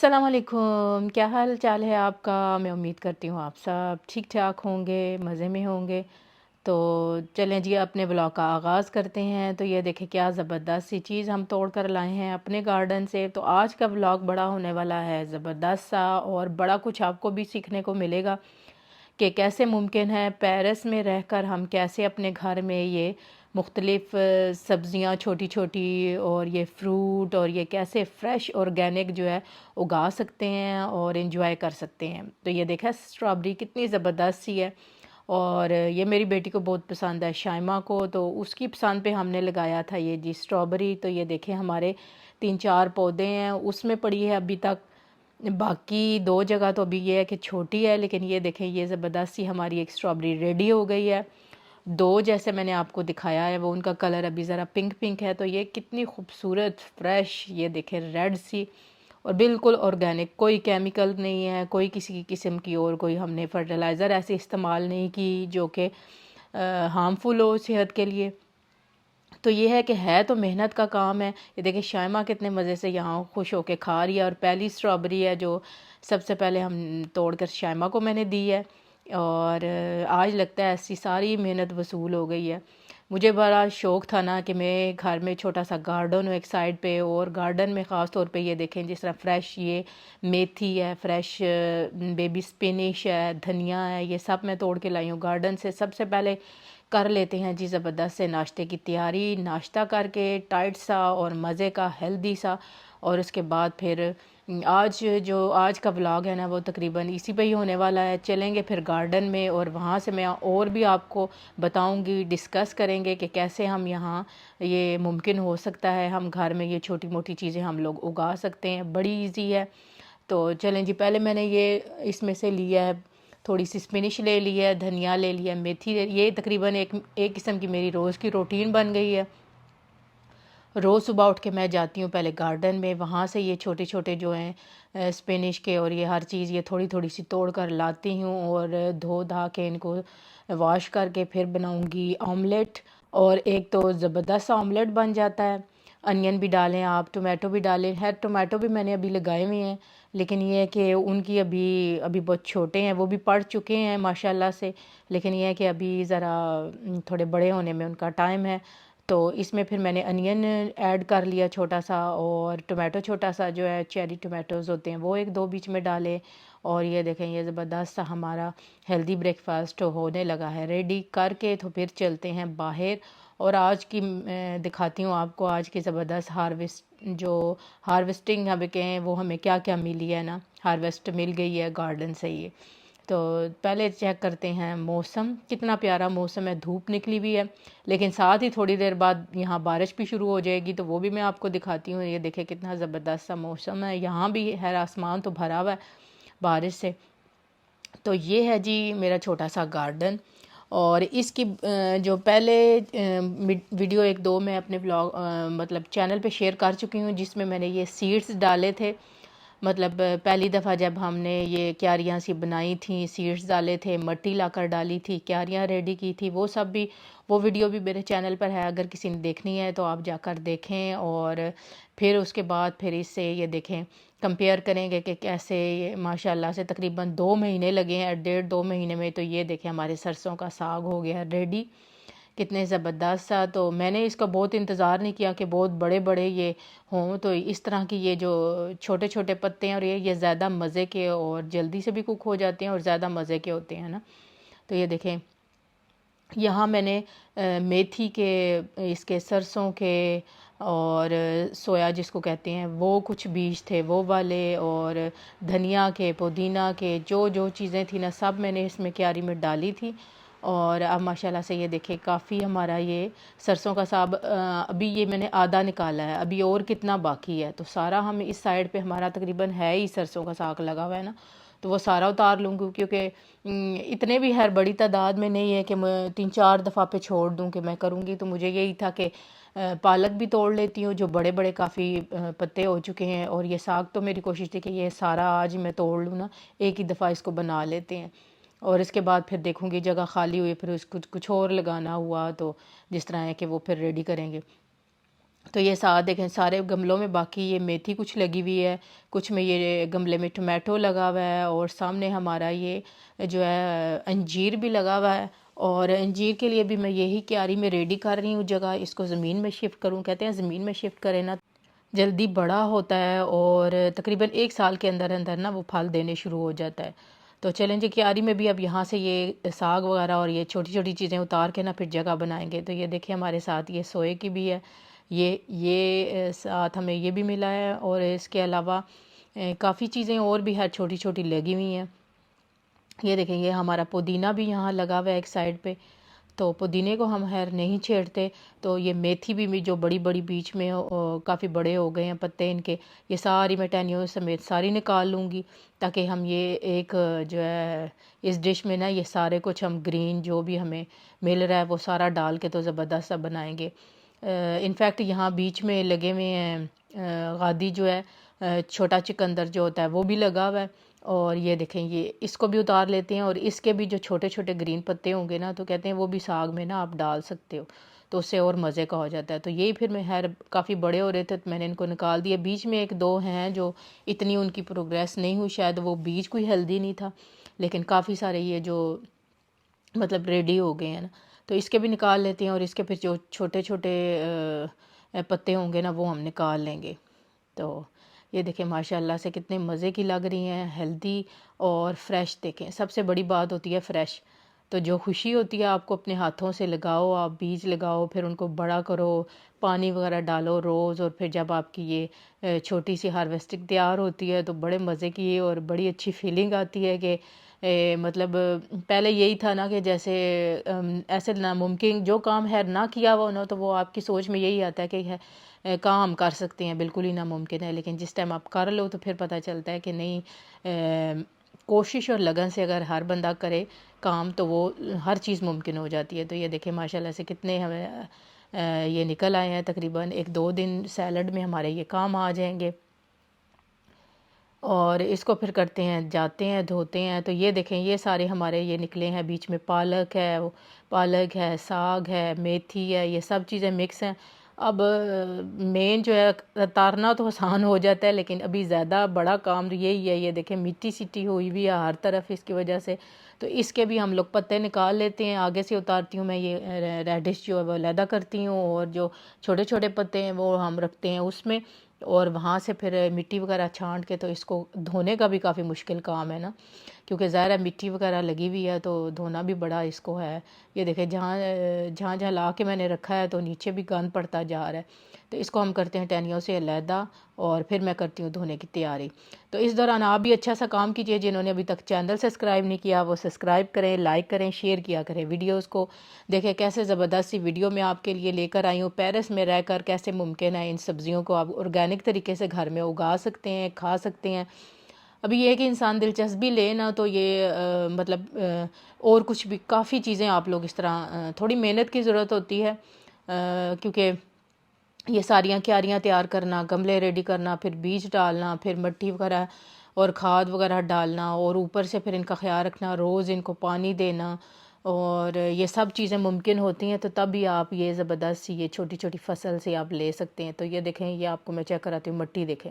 अस्सलाम वालेकुम, क्या हाल चाल है आपका। मैं उम्मीद करती हूँ आप सब ठीक ठाक होंगे, मज़े में होंगे। तो चलें जी, अपने ब्लॉग का आगाज़ करते हैं। तो ये देखें क्या ज़बरदस्त सी चीज़ हम तोड़ कर लाए हैं अपने गार्डन से। तो आज का ब्लॉग बड़ा होने वाला है ज़बरदस्त सा, और बड़ा कुछ आपको भी सीखने को मिलेगा कि कैसे मुमकिन है पेरिस में रहकर हम कैसे अपने घर में ये मुख्तलिफ़ सब्ज़ियाँ छोटी छोटी और ये फ्रूट और ये कैसे फ़्रेश ऑर्गेनिक जो है उगा सकते हैं और इन्जॉय कर सकते हैं। तो ये देखा स्ट्रॉबेरी कितनी ज़बरदस्त सी है, और ये मेरी बेटी को बहुत पसंद है, शाइमा को। तो उसकी पसंद पे हमने लगाया था ये जी स्ट्रॉबेरी। तो ये देखें हमारे 3-4 पौधे हैं, उसमें पड़ी है अभी तक। बाकी 2 जगह तो अभी ये है कि छोटी है, लेकिन ये देखें ये ज़बरदस्त सी हमारी एक स्ट्रॉबेरी रेडी हो गई है। 2 जैसे मैंने आपको दिखाया है वो उनका कलर अभी ज़रा पिंक पिंक है। तो ये कितनी खूबसूरत फ्रेश, ये देखें रेड सी, और बिल्कुल ऑर्गेनिक, कोई केमिकल नहीं है, कोई किसी किस्म की और कोई हमने फर्टिलाइज़र ऐसे इस्तेमाल नहीं की जो कि हार्मफुल हो सेहत के लिए। तो ये है तो मेहनत का काम है। ये देखिए शाइमा कितने मज़े से यहाँ खुश होके खा रही है, और पहली स्ट्रॉबेरी है जो सबसे पहले हम तोड़कर शाइमा को मैंने दी है। और आज लगता है ऐसी सारी मेहनत वसूल हो गई है। मुझे बड़ा शौक़ था ना कि मैं घर में छोटा सा गार्डन हो एक साइड पे, और गार्डन में ख़ास तौर पे ये देखें जिस तरह फ्रेश ये मेथी है, फ्रेश बेबी स्पिनिश है, धनिया है, ये सब मैं तोड़ के लाई हूँ गार्डन से। सबसे पहले कर लेते हैं जी ज़बरदस्त से नाश्ते की तैयारी, नाश्ता करके टाइट सा और मज़े का हेल्दी सा। और उसके बाद फिर आज का व्लॉग है ना वो तकरीबन इसी पे ही होने वाला है। चलेंगे फिर गार्डन में, और वहाँ से मैं और भी आपको बताऊंगी, डिस्कस करेंगे कि कैसे हम यहाँ ये मुमकिन हो सकता है, हम घर में ये छोटी मोटी चीज़ें हम लोग उगा सकते हैं, बड़ी इजी है। तो चलें जी, पहले मैंने ये इसमें से लिया है, थोड़ी सी स्पिनिश ले ली है, धनिया ले लिया, मेथी ये तकरीबन एक एक किस्म की मेरी रोज़ की रूटीन बन गई है। रोज़ सुबह उठ के मैं जाती हूँ पहले गार्डन में, वहाँ से ये छोटे छोटे जो हैं स्पिनिश के और ये हर चीज़ ये थोड़ी थोड़ी सी तोड़ कर लाती हूँ, और धो धा के इनको वॉश करके फिर बनाऊँगी ऑमलेट। और एक तो ज़बरदस्त ऑमलेट बन जाता है। अनियन भी डालें आप, टोमेटो भी डालें। है टोमेटो भी मैंने अभी लगाए हुए हैं, लेकिन ये है कि उनकी अभी अभी बहुत छोटे हैं, वो भी पड़ चुके हैं माशाल्लाह से। लेकिन ये है कि अभी ज़रा थोड़े बड़े होने में उनका टाइम है। तो इसमें फिर मैंने अनियन ऐड कर लिया छोटा सा, और टोमेटो छोटा सा जो है चेरी टोमेटोज़ होते हैं वो 1-2 बीच में डाले। और ये देखें ये ज़बरदस्त सा हमारा हेल्दी ब्रेकफास्ट होने लगा है रेडी करके। तो फिर चलते हैं बाहर, और आज की दिखाती हूँ आपको आज की ज़बरदस्त हार्वेस्टिंग हमें कहें वो हमें क्या क्या मिली है ना, हार्वेस्ट मिल गई है गार्डन से ये। तो पहले चेक करते हैं मौसम, कितना प्यारा मौसम है, धूप निकली हुई है, लेकिन साथ ही थोड़ी देर बाद यहाँ बारिश भी शुरू हो जाएगी, तो वो भी मैं आपको दिखाती हूँ। ये देखें कितना ज़बरदस्त सा मौसम है, यहाँ भी है, आसमान तो भरा हुआ है बारिश से। तो ये है जी मेरा छोटा सा गार्डन। और इसकी जो पहले वीडियो 1-2 मैं अपने ब्लॉग मतलब चैनल पे शेयर कर चुकी हूँ, जिसमें मैंने ये सीड्स डाले थे। मतलब पहली दफ़ा जब हमने ये क्यारियाँ सी बनाई थी, सीड्स डाले थे, मिट्टी लाकर डाली थी, क्यारियाँ रेडी की थी, वो सब भी, वो वीडियो भी मेरे चैनल पर है, अगर किसी ने देखनी है तो आप जाकर देखें। और फिर उसके बाद फिर इससे ये देखें, कंपेयर करेंगे कि कैसे ये माशाल्लाह से तकरीबन 2 महीने लगे हैं, 1.5-2 महीने में। तो ये देखें हमारे सरसों का साग हो गया रेडी, कितने ज़बरदस्त सा। तो मैंने इसका बहुत इंतज़ार नहीं किया कि बहुत बड़े बड़े ये हों। तो इस तरह की ये जो छोटे छोटे पत्ते हैं, और ये ज़्यादा मज़े के और जल्दी से भी कुक हो जाते हैं और ज़्यादा मज़े के होते हैं ना। तो ये देखें यहाँ मैंने मेथी के, इसके सरसों के, और सोया जिसको कहते हैं वो कुछ बीज थे वो वाले, और धनिया के, पुदीना के, जो जो चीज़ें थी ना सब मैंने इसमें क्यारी में डाली थी। और अब माशाल्लाह से ये देखिए काफ़ी हमारा ये सरसों का साग अभी ये मैंने आधा निकाला है, अभी और कितना बाकी है। तो सारा हम इस साइड पे हमारा तकरीबन है ही सरसों का साग लगा हुआ है ना, तो वो सारा उतार लूँगी, क्योंकि इतने भी हर बड़ी तादाद में नहीं है कि मैं 3-4 दफ़ा पे छोड़ दूँ कि मैं करूँगी। तो मुझे यही था कि पालक भी तोड़ लेती हूँ जो बड़े बड़े काफ़ी पत्ते हो चुके हैं, और ये साग तो मेरी कोशिश थी कि ये सारा आज ही मैं तोड़ लूँ ना, एक ही दफ़ा इसको बना लेते हैं। और इसके बाद फिर देखूँगी जगह खाली हुई, फिर उसको कुछ और लगाना हुआ तो जिस तरह है कि वो फिर रेडी करेंगे। तो ये साथ देखें सारे गमलों में बाकी ये मेथी कुछ लगी हुई है, कुछ में ये गमले में टमाटो लगा हुआ है, और सामने हमारा ये जो है अंजीर भी लगा हुआ है। और अंजीर के लिए भी मैं यही क्यारी में रेडी कर रही हूँ जगह, इसको ज़मीन में शिफ्ट करूँ। कहते हैं ज़मीन में शिफ्ट करें ना जल्दी बड़ा होता है, और तकरीबन 1 साल के अंदर अंदर ना वो फल देने शुरू हो जाता है। तो चलें जी, क्यारी में भी अब यहाँ से ये साग वगैरह और ये छोटी छोटी चीज़ें उतार के ना फिर जगह बनाएंगे। तो ये देखिए हमारे साथ ये सोए की भी है, ये साथ हमें ये भी मिला है, और इसके अलावा काफ़ी चीज़ें और भी है छोटी छोटी लगी हुई हैं। ये देखें ये हमारा पुदीना भी यहाँ लगा हुआ है एक साइड पे, तो पुदीने को हम खैर नहीं छेड़ते। तो ये मेथी भी जो बड़ी बड़ी बीच में काफ़ी बड़े हो गए हैं पत्ते इनके, ये सारी मैं टहनियों समेत सारी निकाल लूँगी, ताकि हम ये एक जो है इस डिश में ना ये सारे कुछ हम ग्रीन जो भी हमें मिल रहा है वो सारा डाल के तो ज़बरदस्त सा बनाएंगे। इनफैक्ट यहाँ बीच में लगे हुए हैं गादी जो है, छोटा चुकंदर जो होता है वो भी लगा हुआ है। और ये देखें ये इसको भी उतार लेते हैं, और इसके भी जो छोटे छोटे ग्रीन पत्ते होंगे ना तो कहते हैं वो भी साग में ना आप डाल सकते हो, तो उससे और मज़े का हो जाता है। तो यही फिर मैं खैर काफ़ी बड़े हो रहे थे तो मैंने इनको निकाल दिया। बीच में एक दो हैं जो इतनी उनकी प्रोग्रेस नहीं हुई, शायद वो बीज कोई हेल्दी नहीं था, लेकिन काफ़ी सारे ये जो मतलब रेडी हो गए हैं ना, तो इसके भी निकाल लेते हैं, और इसके फिर जो छोटे छोटे पत्ते होंगे ना वो हम निकाल लेंगे। तो ये देखें माशाल्लाह से कितने मज़े की लग रही हैं, हेल्दी और फ्रेश। देखें सबसे बड़ी बात होती है फ्रेश, तो जो खुशी होती है आपको अपने हाथों से लगाओ, आप बीज लगाओ, फिर उनको बड़ा करो, पानी वगैरह डालो रोज़, और फिर जब आपकी ये छोटी सी हार्वेस्टिंग तैयार होती है तो बड़े मज़े की और बड़ी अच्छी फीलिंग आती है कि मतलब पहले यही था ना कि जैसे ऐसे नामुमकिन जो काम है ना किया हुआ ना, तो वो आपकी सोच में यही आता है कि है काम कर सकते हैं, बिल्कुल ही नामुमकिन है। लेकिन जिस टाइम आप कर लो तो फिर पता चलता है कि नहीं, कोशिश और लगन से अगर हर बंदा करे काम तो वो हर चीज़ मुमकिन हो जाती है। तो ये देखें माशाल्लाह से कितने हमें ये निकल आए हैं, तकरीबन 1-2 दिन सैलड में हमारे ये काम आ जाएंगे। और इसको फिर करते हैं, जाते हैं, धोते हैं। तो ये देखें ये सारे हमारे ये निकले हैं, बीच में पालक है, पालक है, साग है, मेथी है, ये सब चीज़ें मिक्स हैं। अब मेन जो है तारना तो आसान हो जाता है, लेकिन अभी ज़्यादा बड़ा काम तो यही है। ये देखें मिट्टी सिट्टी हुई भी है हर तरफ इसकी वजह से, तो इसके भी हम लोग पत्ते निकाल लेते हैं। आगे से उतारती हूँ मैं, ये रेडिश जो है वो अलहदा करती हूँ, और जो छोटे छोटे पत्ते हैं वो हम रखते हैं उसमें, और वहाँ से फिर मिट्टी वगैरह छांट के। तो इसको धोने का भी काफ़ी मुश्किल काम है ना, क्योंकि ज़ाहिर है मिट्टी वगैरह लगी हुई है तो धोना भी बड़ा इसको है। ये देखें जहाँ जहाँ जहाँ ला के मैंने रखा है तो नीचे भी गंद पड़ता जा रहा है, तो इसको हम करते हैं टहनियों से अलहदा, और फिर मैं करती हूँ धोने की तैयारी। तो इस दौरान आप भी अच्छा सा काम कीजिए, जिन्होंने अभी तक चैनल सब्सक्राइब नहीं किया वो सब्सक्राइब करें, लाइक करें, शेयर किया करें वीडियोज़ को। देखें कैसे ज़बरदस्त सी वीडियो मैं आपके लिए लेकर आई हूँ, पेरिस में रहकर कैसे मुमकिन है इन सब्ज़ियों को आप ऑर्गेनिक तरीके से घर में उगा सकते हैं, खा सकते हैं। अभी ये है कि इंसान दिलचस्पी ले ना तो ये मतलब और कुछ भी काफ़ी चीज़ें आप लोग इस तरह थोड़ी मेहनत की ज़रूरत होती है, क्योंकि ये सारियाँ क्यारियाँ तैयार करना, गमले रेडी करना, फिर बीज डालना, फिर मिट्टी वगैरह और खाद वगैरह डालना, और ऊपर से फिर इनका ख्याल रखना, रोज़ इनको पानी देना, और ये सब चीज़ें मुमकिन होती हैं। तो तब भी आप ये ज़बरदस्त सी ये छोटी छोटी फसल से आप ले सकते हैं। तो ये देखें ये आपको मैं चेक कराती हूँ, मिट्टी देखें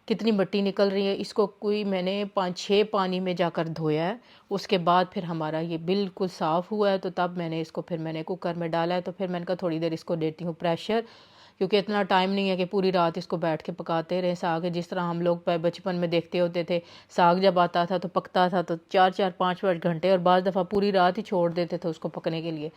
कितनी मिट्टी निकल रही है। इसको कोई मैंने 5-6 पानी में जाकर धोया है, उसके बाद फिर हमारा ये बिल्कुल साफ़ हुआ है। तो तब मैंने इसको फिर मैंने कुकर में डाला है। तो फिर मैंने कहा थोड़ी देर इसको देती हूँ प्रेशर, क्योंकि इतना टाइम नहीं है कि पूरी रात इसको बैठ के पकाते रहे साग। जिस तरह हम लोग बचपन में देखते होते थे, साग जब आता था तो पकता था तो 4-4 5-5 घंटे, और बाद दफ़ा पूरी रात ही छोड़ देते थे उसको पकने के लिए।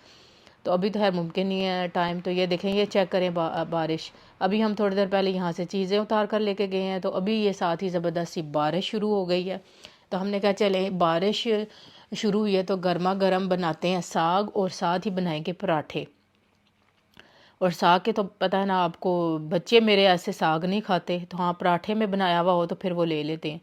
तो अभी तो खैर मुमकिन नहीं है टाइम। तो ये देखें ये चेक करें बारिश, अभी हम थोड़ी देर पहले यहाँ से चीज़ें उतार कर लेके गए हैं, तो अभी ये साथ ही ज़बरदस्त सी बारिश शुरू हो गई है। तो हमने कहा चले बारिश शुरू हुई है तो गर्मा गर्म बनाते हैं साग, और साथ ही बनाएंगे पराठे। और साग के तो पता है ना आपको, बच्चे मेरे ऐसे साग नहीं खाते, तो हाँ पराठे में बनाया हुआ हो तो फिर वो ले लेते हैं।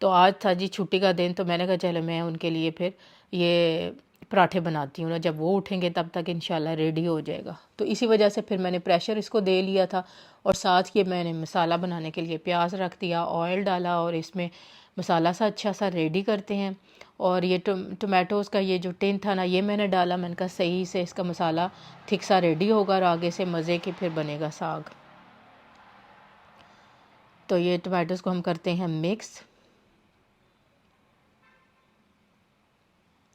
तो आज था जी छुट्टी का दिन, तो मैंने कहा चलो मैं उनके लिए फिर ये पराठे बनाती हूँ ना, जब वो उठेंगे तब तक इंशाल्लाह रेडी हो जाएगा। तो इसी वजह से फिर मैंने प्रेशर इसको दे लिया था, और साथ ये मैंने मसाला बनाने के लिए प्याज रख दिया, ऑयल डाला, और इसमें मसाला सा अच्छा सा रेडी करते हैं। और ये टोमेटोज़ का ये जो टिन था ना ये मैंने डाला, मैंने कहा सही से इसका मसाला थिक सा रेडी होगा, और आगे से मज़े के फिर बनेगा साग। तो ये टमाटोज़ को हम करते हैं मिक्स,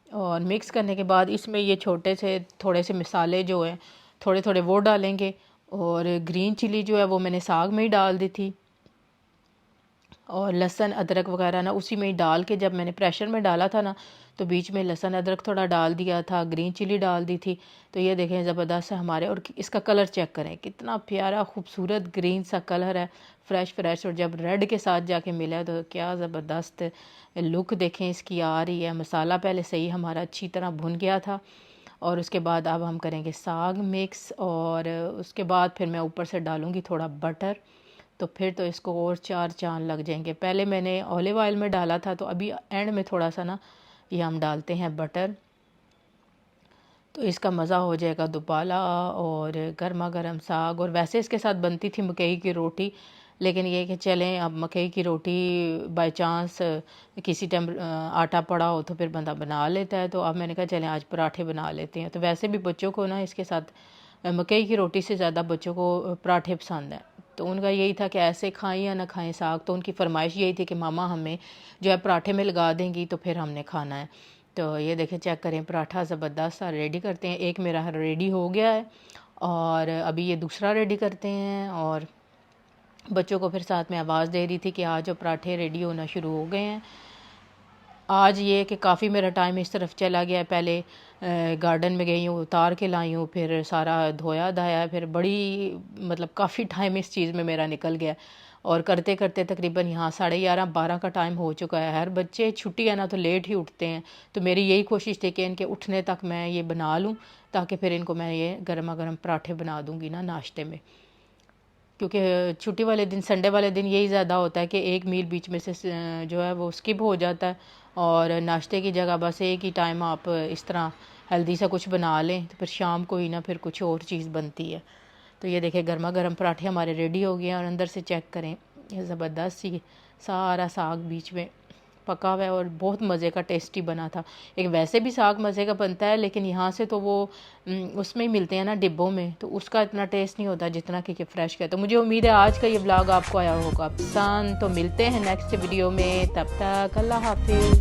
और मिक्स करने के बाद इसमें ये छोटे से थोड़े से मसाले जो हैं थोड़े थोड़े वो डालेंगे, और ग्रीन चिली जो है वो मैंने साग में ही डाल दी थी, और लहसुन अदरक वगैरह ना उसी में ही डाल के, जब मैंने प्रेशर में डाला था ना तो बीच में लहसुन अदरक थोड़ा डाल दिया था, ग्रीन चिली डाल दी थी। तो ये देखें ज़बरदस्त है हमारे, और इसका कलर चेक करें कितना प्यारा खूबसूरत ग्रीन सा कलर है, फ्रेश फ्रेश, और जब रेड के साथ जाके मिला है तो क्या ज़बरदस्त लुक देखें इसकी आ रही है। मसाला पहले सही हमारा अच्छी तरह भुन गया था, और उसके बाद अब हम करेंगे साग मिक्स, और उसके बाद फिर मैं ऊपर से डालूँगी थोड़ा बटर, तो फिर तो इसको और चार चांद लग जाएंगे। पहले मैंने ऑलिव ऑयल में डाला था, तो अभी एंड में थोड़ा सा ना ये हम डालते हैं बटर, तो इसका मज़ा हो जाएगा दुबाला, और गर्मा गर्म साग। और वैसे इसके साथ बनती थी मकई की रोटी, लेकिन ये कि चलें अब मकई की रोटी बाय चांस किसी टाइम आटा पड़ा हो तो फिर बंदा बना लेता है, तो अब मैंने कहा चलें आज पराठे बना लेते हैं। तो वैसे भी बच्चों को ना इसके साथ मकई की रोटी से ज़्यादा बच्चों को पराठे पसंद हैं, तो उनका यही था कि ऐसे खाएं या ना खाएं साग, तो उनकी फरमाइश यही थी कि मामा हमें जो है पराठे में लगा देंगी तो फिर हमने खाना है। तो ये देखें चेक करें, पराठा ज़बरदस्त सा रेडी करते हैं। एक मेरा रेडी हो गया है, और अभी ये दूसरा रेडी करते हैं, और बच्चों को फिर साथ में आवाज़ दे रही थी कि आज जो पराठे रेडी होना शुरू हो गए हैं। आज ये कि काफ़ी मेरा टाइम इस तरफ चला गया, पहले गार्डन में गई हूँ, उतार के लाई हूँ, फिर सारा धोया धाया, फिर बड़ी मतलब काफ़ी टाइम इस चीज़ में मेरा निकल गया, और करते करते तकरीबन यहाँ 11:30-12 का टाइम हो चुका है। हर बच्चे छुट्टी है ना तो लेट ही उठते हैं, तो मेरी यही कोशिश थी कि इनके उठने तक मैं ये बना लूँ, ताकि फिर इनको मैं ये गर्मा गर्म पराठे बना दूँगी ना नाश्ते में, क्योंकि छुट्टी वाले दिन संडे वाले दिन यही ज़्यादा होता है कि एक मील बीच में से जो है वो स्किप हो जाता है, और नाश्ते की जगह बस एक ही टाइम आप इस तरह हेल्दी सा कुछ बना लें, तो फिर शाम को ही ना फिर कुछ और चीज़ बनती है। तो ये देखें गर्मा गर्म पराठे हमारे रेडी हो गए हैं, और अंदर से चेक करें ये ज़बरदस्त सी सारा साग बीच में पका हुआ है, और बहुत मज़े का टेस्टी बना था। एक वैसे भी साग मज़े का बनता है, लेकिन यहाँ से तो वो उसमें ही मिलते हैं ना डिब्बों में, तो उसका इतना टेस्ट नहीं होता जितना कि फ्रेश का। तो मुझे उम्मीद है आज का ये व्लॉग आपको आया होगा पसंद। तो मिलते हैं नेक्स्ट वीडियो में, तब तक अल्लाह हाफिज़।